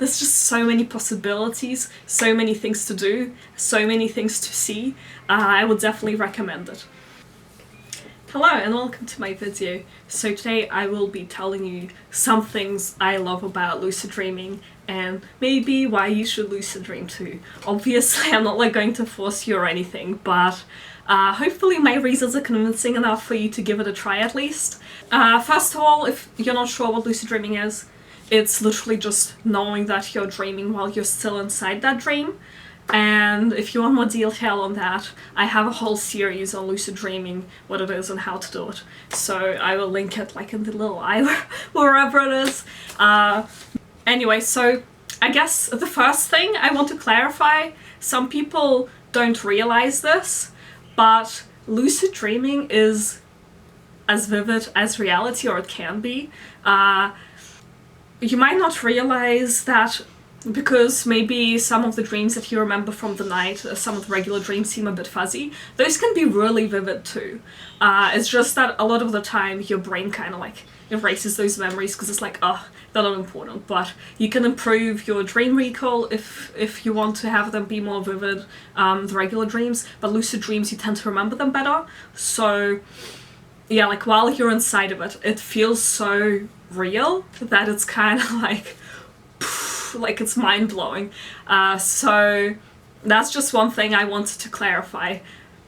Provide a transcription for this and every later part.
there's just so many possibilities, so many things to do, so many things to see. I would definitely recommend it. Hello and welcome to my video. So today I will be telling you some things I love about lucid dreaming and maybe why you should lucid dream too. Obviously I'm not like going to force you or anything, but hopefully my reasons are convincing enough for you to give it a try at least. First of all, if you're not sure what lucid dreaming is, it's literally just knowing that you're dreaming while you're still inside that dream. And if you want more detail on that, I have a whole series on lucid dreaming, what it is and how to do it. So I will link it like in the little eye wherever it is. Anyway, so I guess the first thing I want to clarify, some people don't realize this, but lucid dreaming is as vivid as reality, or it can be. You might not realize that because maybe some of the dreams that you remember from the night, some of the regular dreams seem a bit fuzzy. Those can be really vivid too. It's just that a lot of the time your brain kind of like erases those memories because it's like, oh, they're not important. But you can improve your dream recall if you want to have them be more vivid, the regular dreams. But lucid dreams, you tend to remember them better. So yeah, like while you're inside of it, it feels so real that it's kind of like it's mind-blowing. So that's just one thing I wanted to clarify,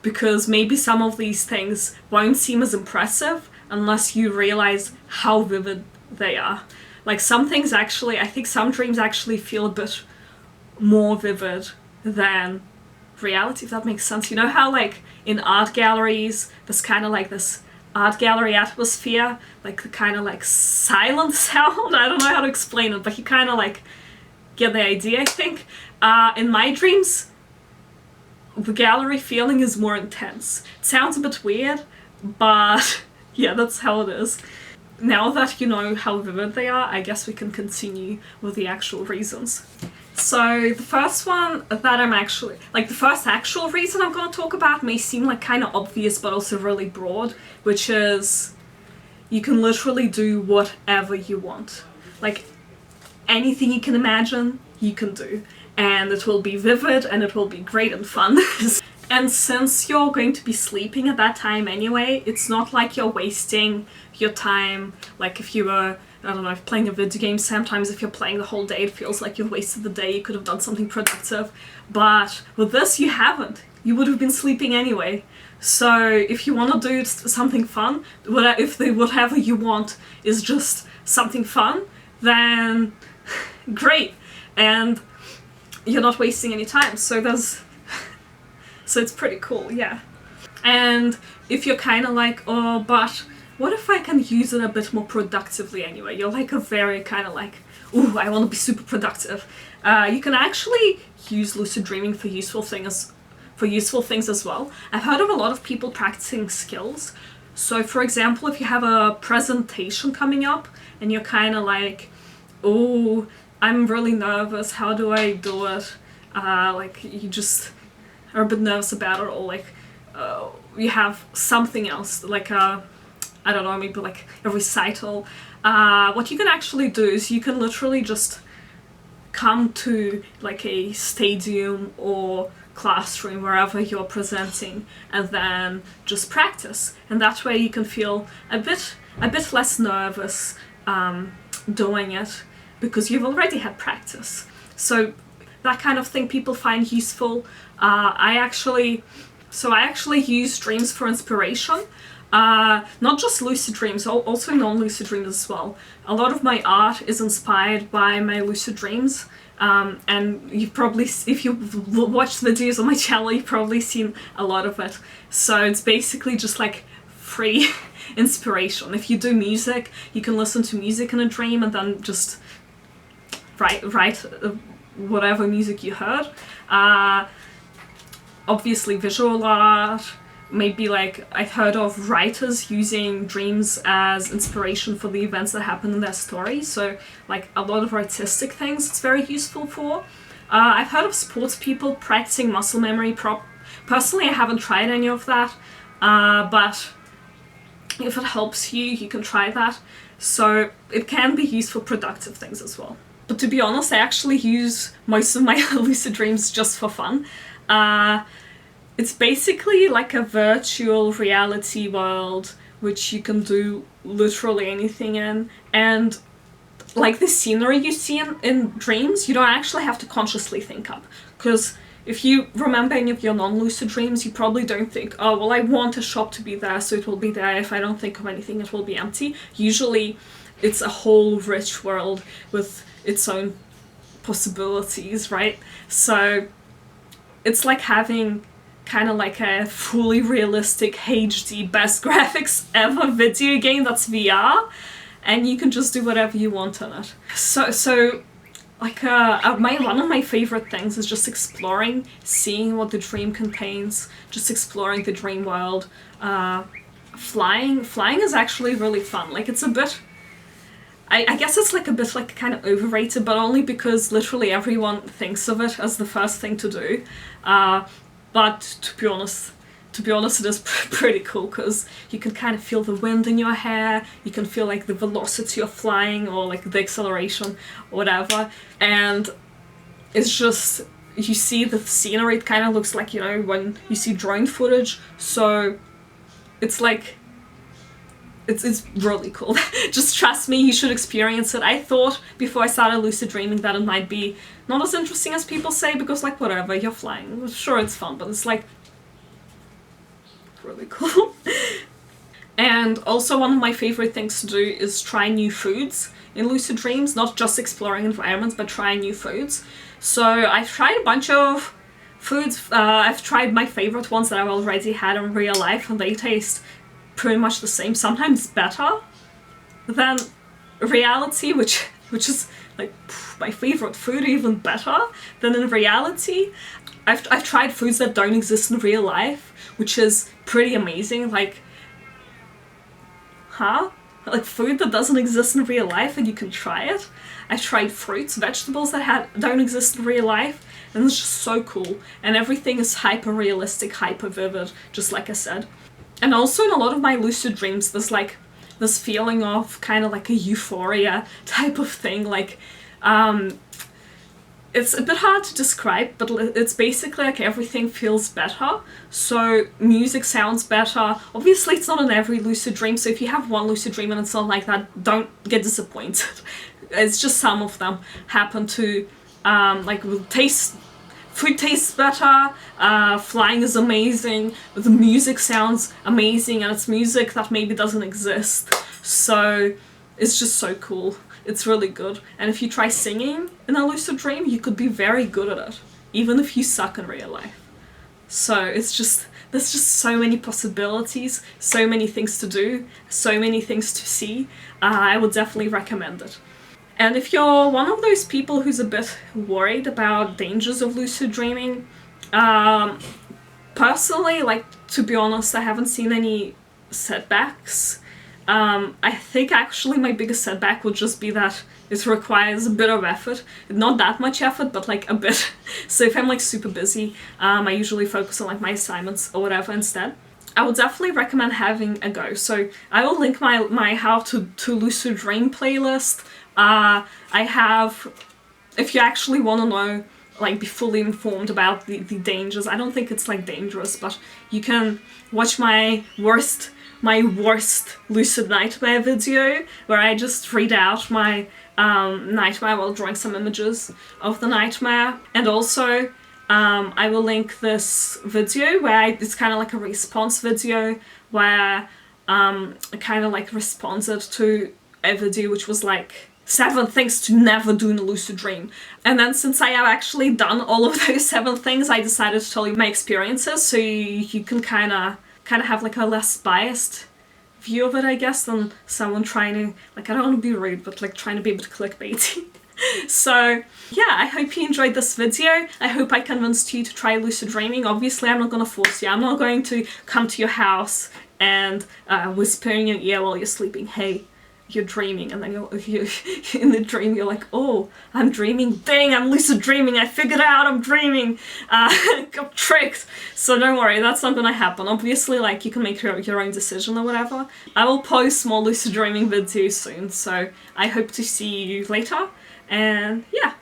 because maybe some of these things won't seem as impressive unless you realize how vivid they are. Like some things actually, I think some dreams actually feel a bit more vivid than reality, if that makes sense. You know how like in art galleries there's kind of like this art gallery atmosphere, like the kind of like silent sound, I don't know how to explain it, but you kind of like get the idea, I think. In my dreams, the gallery feeling is more intense. It sounds a bit weird, but yeah, that's how it is. Now that you know how vivid they are, I guess we can continue with the actual reasons. So the first one that I'm actually, like the first actual reason I'm going to talk about may seem like kind of obvious but also really broad, which is you can literally do whatever you want. Like anything you can imagine, you can do. And it will be vivid and it will be great and fun. And since you're going to be sleeping at that time anyway, it's not like you're wasting your time. Like if you were, I don't know, playing a video game, sometimes if you're playing the whole day, it feels like you've wasted the day, you could have done something productive. But with this, you haven't. You would have been sleeping anyway. So if you want to do something fun, if whatever you want is just something fun, then great. And you're not wasting any time. So it's pretty cool, yeah. And if you're kind of like, oh, but what if I can use it a bit more productively anyway? You're like a very kind of like, ooh, I want to be super productive. You can actually use lucid dreaming for useful things as well. I've heard of a lot of people practicing skills. So for example, if you have a presentation coming up and you're kind of like, oh, I'm really nervous, how do I do it? Like you just are a bit nervous about it, or like you have something else, like I don't know, maybe like a recital. What you can actually do is you can literally just come to like a stadium or classroom, wherever you're presenting, and then just practice. And that way you can feel a bit less nervous doing it, because you've already had practice. So that kind of thing people find useful. I actually use dreams for inspiration. Not just lucid dreams, also non-lucid dreams as well. A lot of my art is inspired by my lucid dreams. And you've probably, if you've watched videos on my channel, you've probably seen a lot of it. So it's basically just like free inspiration. If you do music, you can listen to music in a dream and then just write whatever music you heard. Obviously visual art, maybe like I've heard of writers using dreams as inspiration for the events that happen in their story. So like a lot of artistic things it's very useful for. I've heard of sports people practicing muscle memory. Personally, I haven't tried any of that, but if it helps you, you can try that. So it can be used for productive things as well. But to be honest, I actually use most of my lucid dreams just for fun. It's basically like a virtual reality world which you can do literally anything in, and like the scenery you see in dreams, you don't actually have to consciously think up. Because if you remember any of your non-lucid dreams, you probably don't think, oh, well, I want a shop to be there, so it will be there. If I don't think of anything, it will be empty. Usually, it's a whole rich world with its own possibilities, right? So it's like having kind of like a fully realistic HD best graphics ever video game that's VR, and you can just do whatever you want on it. So like one of my favorite things is just exploring, seeing what the dream contains, just exploring the dream world. Flying is actually really fun. Like, it's a bit, I guess it's like a bit like kind of overrated, but only because literally everyone thinks of it as the first thing to do. But to be honest, it is pretty cool, because you can kind of feel the wind in your hair, you can feel like the velocity of flying, or like the acceleration or whatever, and it's just, you see the scenery, it kind of looks like, you know, when you see drone footage, so it's like, it's really cool. Just trust me, you should experience it. I thought before I started lucid dreaming that it might be not as interesting as people say, because like, whatever, you're flying, sure, it's fun, but it's like really cool. And also, one of my favorite things to do is try new foods in lucid dreams, not just exploring environments, but trying new foods. So I've tried a bunch of foods. I've tried my favorite ones that I've already had in real life, and they taste pretty much the same, sometimes better than reality, which is like my favorite food, even better than in reality. I've tried foods that don't exist in real life, which is pretty amazing. Like, like food that doesn't exist in real life and you can try it. I've tried fruits, vegetables that don't exist in real life, and it's just so cool. And everything is hyper realistic, hyper vivid, just like I said. And also in a lot of my lucid dreams, there's like this feeling of kind of like a euphoria type of thing. Like, it's a bit hard to describe, but it's basically like everything feels better. So music sounds better. Obviously, it's not in every lucid dream, so if you have one lucid dream and it's not like that, don't get disappointed. It's just some of them happen to, like, food tastes better, flying is amazing, the music sounds amazing, and it's music that maybe doesn't exist. So it's just so cool. It's really good. And if you try singing in a lucid dream, you could be very good at it, even if you suck in real life. So there's just so many possibilities, so many things to do, so many things to see. I would definitely recommend it. And if you're one of those people who's a bit worried about dangers of lucid dreaming, personally, like, to be honest, I haven't seen any setbacks. I think actually my biggest setback would just be that it requires a bit of effort. Not that much effort, but like a bit. So if I'm like super busy, I usually focus on like my assignments or whatever instead. I would definitely recommend having a go. So I will link my How to Lucid Dream playlist. I have, if you actually want to know, like, be fully informed about the dangers, I don't think it's like dangerous, but you can watch my worst lucid nightmare video, where I just read out my nightmare while drawing some images of the nightmare. And also I will link this video where it's kind of like a response video where I kind of like responded to a video which was like 7 things to never do in a lucid dream. And then since I have actually done all of those 7 things, I decided to tell you my experiences, so you can kind of have like a less biased view of it, I guess, than someone trying to, like, I don't want to be rude, but like trying to be a bit clickbaity. So yeah, I hope you enjoyed this video. I hope I convinced you to try lucid dreaming. Obviously, I'm not going to force you. I'm not going to come to your house and whisper in your ear while you're sleeping, hey, you're dreaming, and then you're in the dream you're like, oh, I'm dreaming, dang, I'm lucid dreaming, I figured out I'm dreaming, got tricked. So don't worry, that's not gonna happen. Obviously, like, you can make your own decision or whatever. I will post more lucid dreaming videos soon, so I hope to see you later, And yeah,